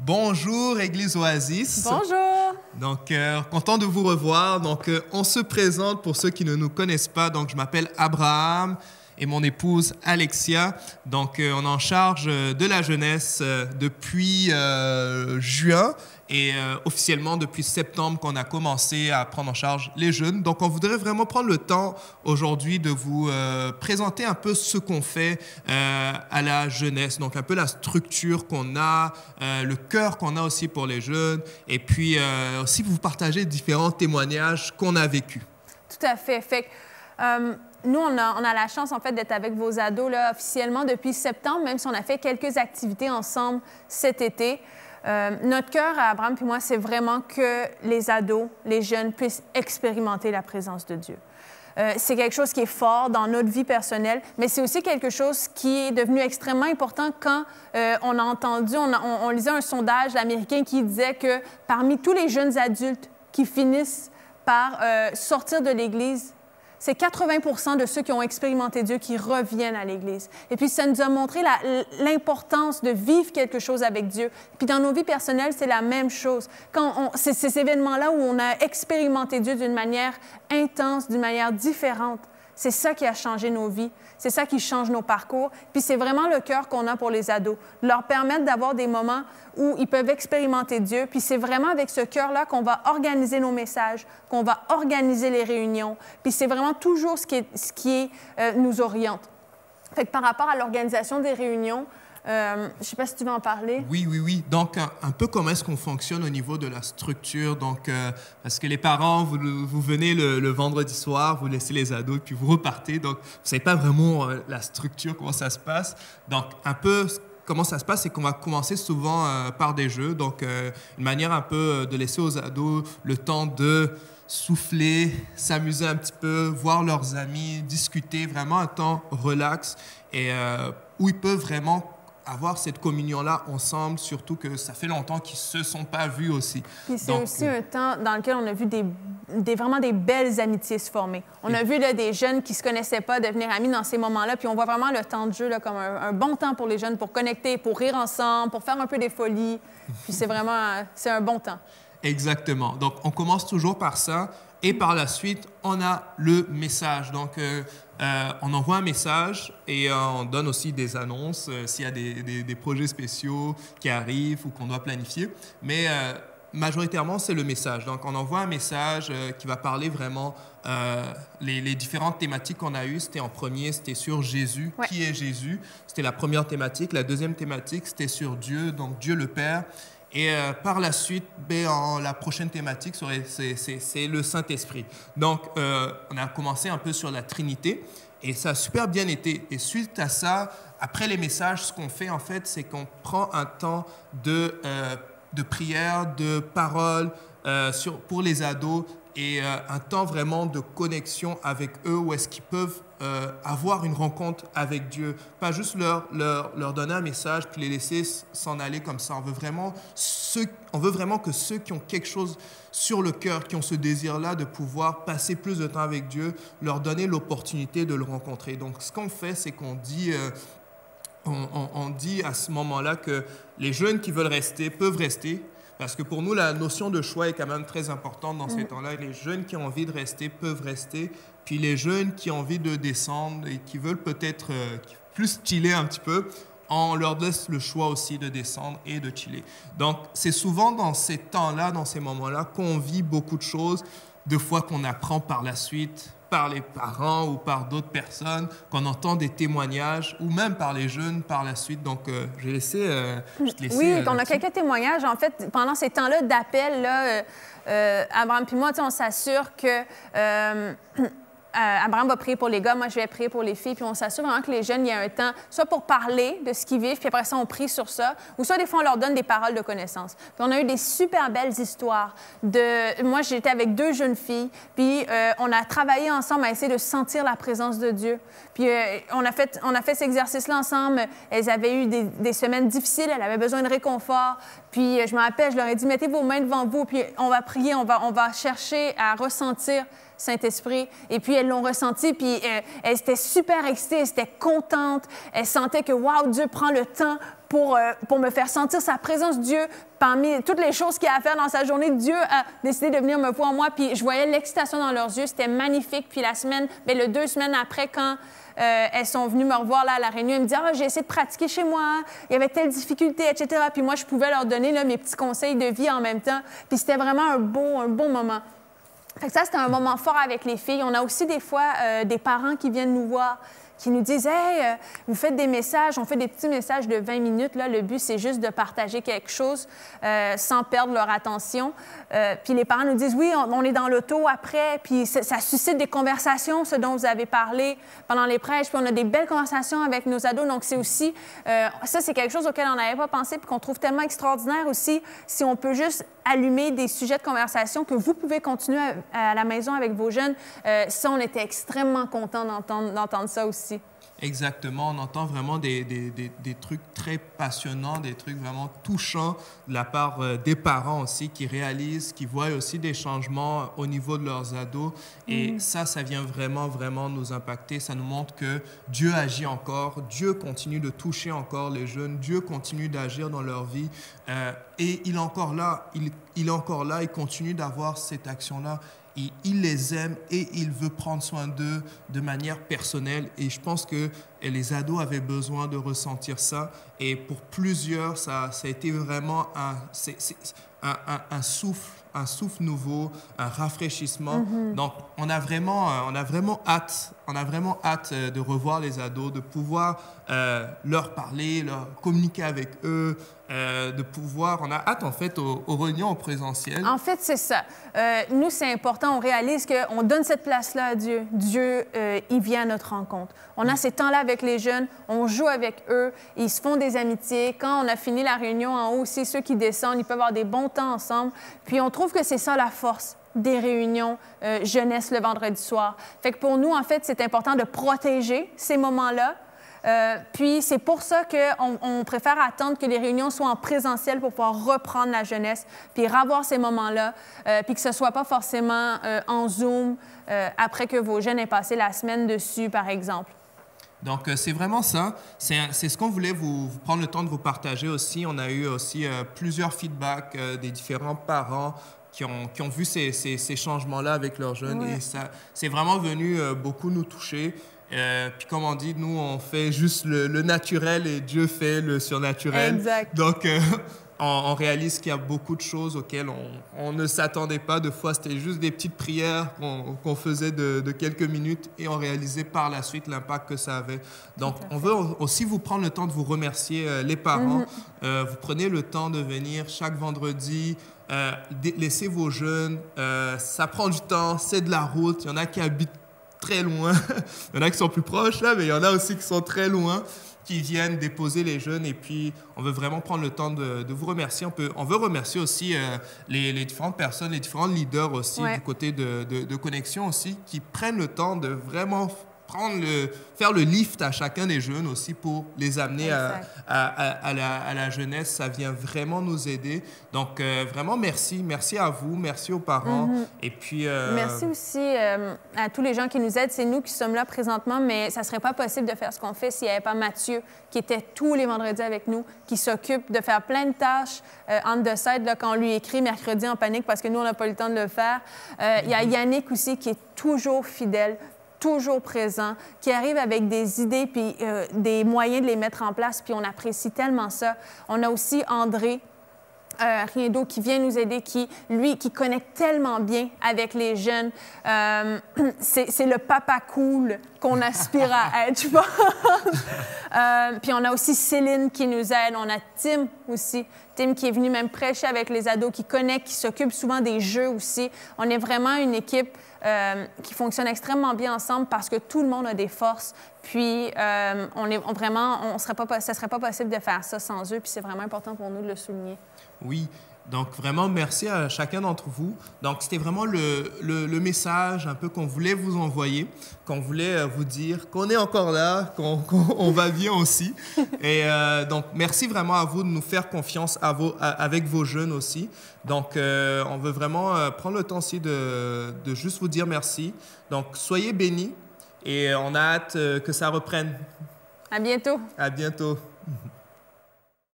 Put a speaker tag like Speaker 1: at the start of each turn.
Speaker 1: Bonjour, Église Oasis.
Speaker 2: Bonjour.
Speaker 1: Donc, content de vous revoir. Donc, on se présente pour ceux qui ne nous connaissent pas. Donc, je m'appelle Abraham et mon épouse Alexia. Donc, on est en charge de la jeunesse depuis juin et officiellement depuis septembre qu'on a commencé à prendre en charge les jeunes. Donc, on voudrait vraiment prendre le temps aujourd'hui de vous présenter un peu ce qu'on fait à la jeunesse. Donc, un peu la structure qu'on a, le cœur qu'on a aussi pour les jeunes et puis aussi vous partager différents témoignages qu'on a vécus.
Speaker 2: Tout à fait. Nous, on a la chance, en fait, d'être avec vos ados là, officiellement depuis septembre, même si on a fait quelques activités ensemble cet été. Notre cœur, Abraham et moi, c'est vraiment que les ados, les jeunes puissent expérimenter la présence de Dieu. C'est quelque chose qui est fort dans notre vie personnelle, mais c'est aussi quelque chose qui est devenu extrêmement important quand on a entendu, on lisait un sondage américain qui disait que parmi tous les jeunes adultes qui finissent par sortir de l'Église, c'est 80 % de ceux qui ont expérimenté Dieu qui reviennent à l'Église. Et puis, ça nous a montré l'importance de vivre quelque chose avec Dieu. Puis, dans nos vies personnelles, c'est la même chose. C'est ces événements-là où on a expérimenté Dieu d'une manière intense, d'une manière différente. C'est ça qui a changé nos vies. C'est ça qui change nos parcours. Puis c'est vraiment le cœur qu'on a pour les ados. Leur permettre d'avoir des moments où ils peuvent expérimenter Dieu. Puis c'est vraiment avec ce cœur-là qu'on va organiser nos messages, qu'on va organiser les réunions. Puis c'est vraiment toujours ce qui nous oriente. Fait que par rapport à l'organisation des réunions, je ne sais pas si tu veux en parler.
Speaker 1: Oui. Donc, un peu comment est-ce qu'on fonctionne au niveau de la structure. Donc, parce que les parents, vous venez le vendredi soir, vous laissez les ados et puis vous repartez. Donc, vous ne savez pas vraiment la structure, comment ça se passe. Donc, un peu comment ça se passe, c'est qu'on va commencer souvent par des jeux. Donc, une manière un peu de laisser aux ados le temps de souffler, s'amuser un petit peu, voir leurs amis, discuter, vraiment un temps relax et où ils peuvent vraiment avoir cette communion-là ensemble, surtout que ça fait longtemps qu'ils ne se sont pas vus aussi.
Speaker 2: Puis c'est aussi un temps dans lequel on a vu vraiment des belles amitiés se former. On a vu là, des jeunes qui ne se connaissaient pas devenir amis dans ces moments-là, puis on voit vraiment le temps de jeu là, comme un bon temps pour les jeunes, pour connecter, pour rire ensemble, pour faire un peu des folies. Puis c'est un bon temps.
Speaker 1: Exactement. Donc, on commence toujours par ça. Et par la suite, on a le message. Donc, on envoie un message et on donne aussi des annonces s'il y a des projets spéciaux qui arrivent ou qu'on doit planifier. Mais majoritairement, c'est le message. Donc, on envoie un message qui va parler vraiment les différentes thématiques qu'on a eues. C'était en premier, c'était sur Jésus. Ouais. Qui est Jésus? C'était la première thématique. La deuxième thématique, c'était sur Dieu, donc Dieu le Père. Et par la suite, la prochaine thématique, c'est le Saint-Esprit. Donc, on a commencé un peu sur la Trinité et ça a super bien été. Et suite à ça, après les messages, ce qu'on fait, en fait, c'est qu'on prend un temps de prière, de parole pour les ados et un temps vraiment de connexion avec eux où est-ce qu'ils peuvent avoir une rencontre avec Dieu. Pas juste leur donner un message puis les laisser s'en aller comme ça. On veut vraiment que ceux qui ont quelque chose sur le cœur, qui ont ce désir-là de pouvoir passer plus de temps avec Dieu, leur donner l'opportunité de le rencontrer. Donc, ce qu'on fait, c'est qu'on dit... on dit à ce moment-là que les jeunes qui veulent rester peuvent rester. Parce que pour nous, la notion de choix est quand même très importante dans ces temps-là. Les jeunes qui ont envie de rester peuvent rester. Puis les jeunes qui ont envie de descendre et qui veulent peut-être plus chiller un petit peu, on leur laisse le choix aussi de descendre et de chiller. Donc, c'est souvent dans ces temps-là, dans ces moments-là, qu'on vit beaucoup de choses, de fois qu'on apprend par la suite, par les parents ou par d'autres personnes, qu'on entend des témoignages, ou même par les jeunes par la suite. Donc, je vais te laisser...
Speaker 2: Oui, on a quelques témoignages. En fait, pendant ces temps-là d'appel, Abraham et moi, on s'assure que... Abraham va prier pour les gars, moi je vais prier pour les filles, puis on s'assure vraiment que les jeunes, il y a un temps, soit pour parler de ce qu'ils vivent, puis après ça, on prie sur ça, ou soit des fois, on leur donne des paroles de connaissance. Puis on a eu des super belles histoires. Moi, j'étais avec 2 jeunes filles, puis on a travaillé ensemble à essayer de sentir la présence de Dieu. Puis on a fait cet exercice-là ensemble. Elles avaient eu des semaines difficiles, elles avaient besoin de réconfort. Puis je me rappelle, je leur ai dit, mettez vos mains devant vous, puis on va prier, on va chercher à ressentir Saint-Esprit. Et puis, elles l'ont ressenti, puis elles étaient super excitées, elles étaient contentes. Elles sentaient que, wow, Dieu prend le temps pour me faire sentir sa présence. Dieu, parmi toutes les choses qu'il a à faire dans sa journée, Dieu a décidé de venir me voir moi. Puis je voyais l'excitation dans leurs yeux. C'était magnifique. Puis la semaine, bien, le 2 semaines après, quand elles sont venues me revoir là, à La Réunion, elles me disaient « Ah, j'ai essayé de pratiquer chez moi. Il y avait telle difficulté, etc. » Puis moi, je pouvais leur donner là, mes petits conseils de vie en même temps. Puis c'était vraiment un beau moment. Fait que ça, c'était un moment fort avec les filles. On a aussi des fois des parents qui viennent nous voir, qui nous disent « Hey, vous faites des messages, on fait des petits messages de 20 minutes. Là, le but, c'est juste de partager quelque chose sans perdre leur attention. Puis les parents nous disent « Oui, on est dans l'auto après. » Puis ça suscite des conversations, ce dont vous avez parlé pendant les prêches. Puis on a des belles conversations avec nos ados. Donc, c'est aussi... ça, c'est quelque chose auquel on n'avait pas pensé puis qu'on trouve tellement extraordinaire aussi. Si on peut juste allumer des sujets de conversation que vous pouvez continuer à la maison avec vos jeunes, ça, on était extrêmement contents d'entendre ça aussi.
Speaker 1: Exactement, on entend vraiment des trucs très passionnants, des trucs vraiment touchants de la part des parents aussi qui réalisent, qui voient aussi des changements au niveau de leurs ados. Et ça vient vraiment nous impacter. Ça nous montre que Dieu agit encore, Dieu continue de toucher encore les jeunes, Dieu continue d'agir dans leur vie. Et il est encore là, il est encore là, il continue d'avoir cette action-là. Il les aime et il veut prendre soin d'eux de manière personnelle. Et je pense que les ados avaient besoin de ressentir ça. Et pour plusieurs, ça a été vraiment un souffle nouveau, un rafraîchissement. Donc, on a vraiment hâte de revoir les ados, de pouvoir leur parler, leur communiquer avec eux, de pouvoir... On a hâte, en fait, aux réunions en présentiel.
Speaker 2: En fait, c'est ça. Nous, c'est important. On réalise qu'on donne cette place-là à Dieu. Dieu, il vient à notre rencontre. On a ces temps-là avec les jeunes, on joue avec eux, ils se font des amitiés. Quand on a fini la réunion en haut aussi, ceux qui descendent, ils peuvent avoir des bons temps ensemble. Puis on trouve que c'est ça la force des réunions jeunesse le vendredi soir. Fait que pour nous, en fait, c'est important de protéger ces moments-là. Puis c'est pour ça qu'on préfère attendre que les réunions soient en présentiel pour pouvoir reprendre la jeunesse, puis revoir ces moments-là, puis que ce ne soit pas forcément en Zoom après que vos jeunes aient passé la semaine dessus, par exemple.
Speaker 1: Donc, c'est vraiment ça. C'est ce qu'on voulait vous prendre le temps de vous partager aussi. On a eu aussi plusieurs feedbacks des différents parents qui ont vu ces changements-là avec leurs jeunes. Ouais. Et ça, c'est vraiment venu beaucoup nous toucher. Puis comme on dit, nous, on fait juste le naturel et Dieu fait le surnaturel.
Speaker 2: Exact.
Speaker 1: Donc, on réalise qu'il y a beaucoup de choses auxquelles on ne s'attendait pas. Des fois, c'était juste des petites prières qu'on faisait de quelques minutes et on réalisait par la suite l'impact que ça avait. Donc, on veut aussi vous prendre le temps de vous remercier, les parents. Vous prenez le temps de venir chaque vendredi, laissez vos jeunes. Ça prend du temps, c'est de la route. Il y en a qui habitent très loin. Il y en a qui sont plus proches, là, mais il y en a aussi qui sont très loin, qui viennent déposer les jeunes. Et puis, on veut vraiment prendre le temps de vous remercier. On veut remercier aussi les différentes personnes, les différents leaders aussi, du côté de Connexion aussi, qui prennent le temps de vraiment faire le lift à chacun des jeunes aussi pour les amener à la jeunesse. Ça vient vraiment nous aider. Donc, vraiment, merci. Merci à vous. Merci aux parents. Et puis...
Speaker 2: Merci aussi à tous les gens qui nous aident. C'est nous qui sommes là présentement, mais ça ne serait pas possible de faire ce qu'on fait s'il n'y avait pas Mathieu, qui était tous les vendredis avec nous, qui s'occupe de faire plein de tâches on the side, là, quand on lui écrit mercredi en panique parce que nous, on n'a pas eu le temps de le faire. Il y a Yannick aussi qui est toujours fidèle, toujours présent, qui arrive avec des idées puis des moyens de les mettre en place, puis on apprécie tellement ça. On a aussi André Riendo qui vient nous aider, qui connecte tellement bien avec les jeunes. C'est le papa cool qu'on aspire à être, je pense. Puis on a aussi Céline qui nous aide. On a Tim aussi. Tim qui est venu même prêcher avec les ados, qui connecte, qui s'occupe souvent des jeux aussi. On est vraiment une équipe qui fonctionne extrêmement bien ensemble parce que tout le monde a des forces. Puis, ça ne serait pas possible de faire ça sans eux. Puis, c'est vraiment important pour nous de le souligner.
Speaker 1: Oui. Donc, vraiment, merci à chacun d'entre vous. Donc, c'était vraiment le message un peu qu'on voulait vous envoyer, qu'on voulait vous dire qu'on est encore là, qu'on va bien aussi. Et donc, merci vraiment à vous de nous faire confiance avec vos jeunes aussi. Donc, on veut vraiment prendre le temps aussi de juste vous dire merci. Donc, soyez bénis et on a hâte que ça reprenne.
Speaker 2: À bientôt.
Speaker 1: À bientôt.